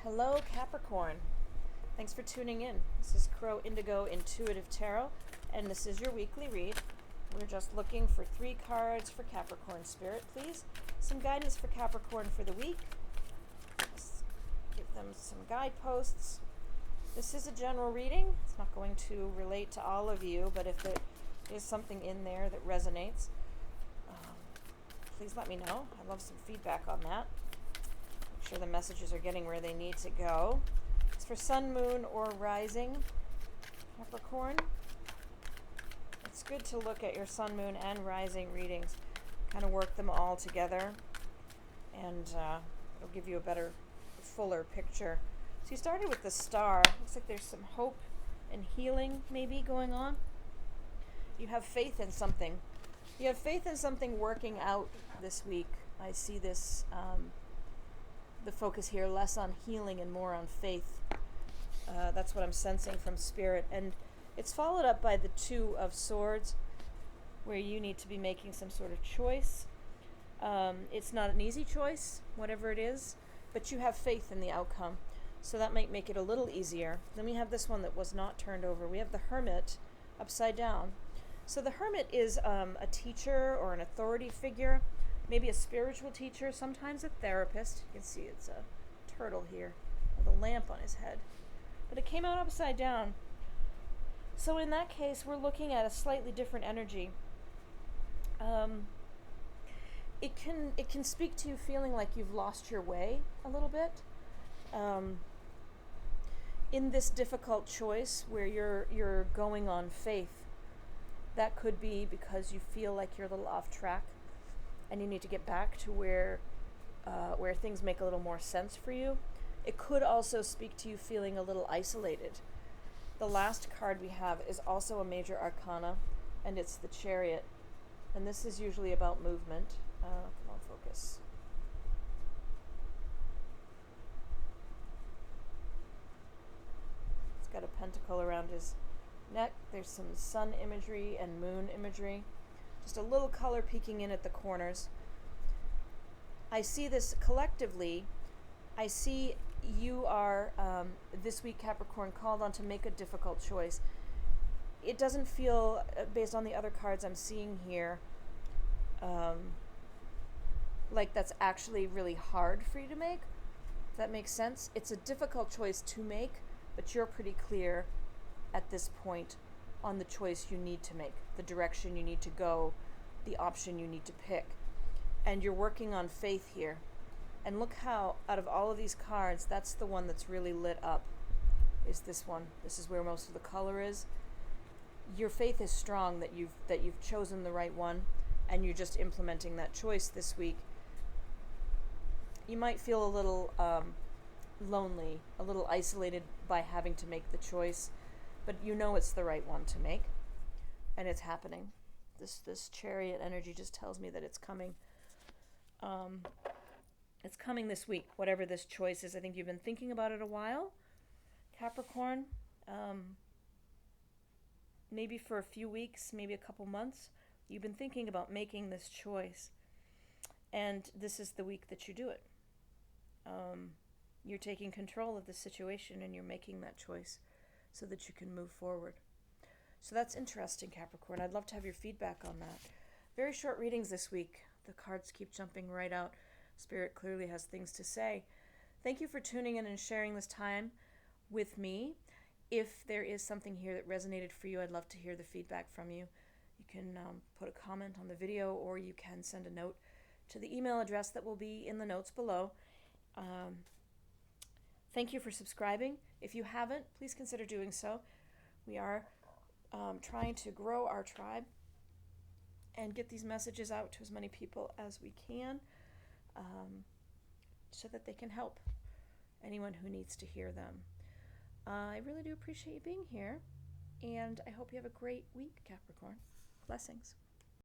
Hello, Capricorn. Thanks for tuning in. This is Crow Indigo Intuitive Tarot, and this is your weekly read. We're just looking for 3 cards for Capricorn Spirit, please. Some guidance for Capricorn for the week. Let's give them some guideposts. This is a general reading. It's not going to relate to all of you, but if there is something in there that resonates, please let me know. I'd love some feedback on that. Make sure the messages are getting where they need to go. It's for Sun, Moon, or Rising, Capricorn. It's good to look at your Sun, Moon, and Rising readings. Kind of work them all together, and it'll give you a better, fuller picture. So you started with the Star. Looks like there's some hope and healing maybe going on. You have faith in something. You have faith in something working out this week. I see this, the focus here less on healing and more on faith. That's what I'm sensing from Spirit. And it's followed up by the 2 of Swords, where you need to be making some sort of choice. It's not an easy choice, whatever it is, but you have faith in the outcome. So that might make it a little easier. Then we have this one that was not turned over. We have the Hermit upside down. So the Hermit is a teacher or an authority figure, maybe a spiritual teacher, sometimes a therapist. You can see it's a turtle here with a lamp on his head. But it came out upside down. So in that case, we're looking at a slightly different energy. It can speak to you feeling like you've lost your way a little bit. In this difficult choice where you're going on faith. That could be because you feel like you're a little off track and you need to get back to where things make a little more sense for you. It could also speak to you feeling a little isolated. The last card we have is also a major arcana, and it's the Chariot. And this is usually about movement. Come on, focus. It's got a pentacle around his neck. There's some sun imagery and moon imagery. Just a little color peeking in at the corners. I see this collectively. I see you are, this week, Capricorn, called on to make a difficult choice. It doesn't feel, based on the other cards I'm seeing here, like that's actually really hard for you to make. If that makes sense. It's a difficult choice to make, but you're pretty clear at this point on the choice you need to make, the direction you need to go, the option you need to pick. And you're working on faith here. And look how, out of all of these cards, that's the one that's really lit up, is this one. This is where most of the color is. Your faith is strong that you've chosen the right one, and you're just implementing that choice this week. You might feel a little lonely, a little isolated by having to make the choice, but you know it's the right one to make, and it's happening. This Chariot energy just tells me that it's coming. It's coming this week, whatever this choice is. I think you've been thinking about it a while, Capricorn. Maybe for a few weeks, maybe a couple months, you've been thinking about making this choice, and this is the week that you do it. You're taking control of the situation, and you're making that choice so that you can move forward. So that's interesting, Capricorn. I'd love to have your feedback on that. Very short readings this week. The cards keep jumping right out. Spirit clearly has things to say. Thank you for tuning in and sharing this time with me. If there is something here that resonated for you, I'd love to hear the feedback from you. You can put a comment on the video, or you can send a note to the email address that will be in the notes below. Thank you for subscribing. If you haven't, please consider doing so. We are trying to grow our tribe and get these messages out to as many people as we can, so that they can help anyone who needs to hear them. I really do appreciate you being here, and I hope you have a great week, Capricorn. Blessings.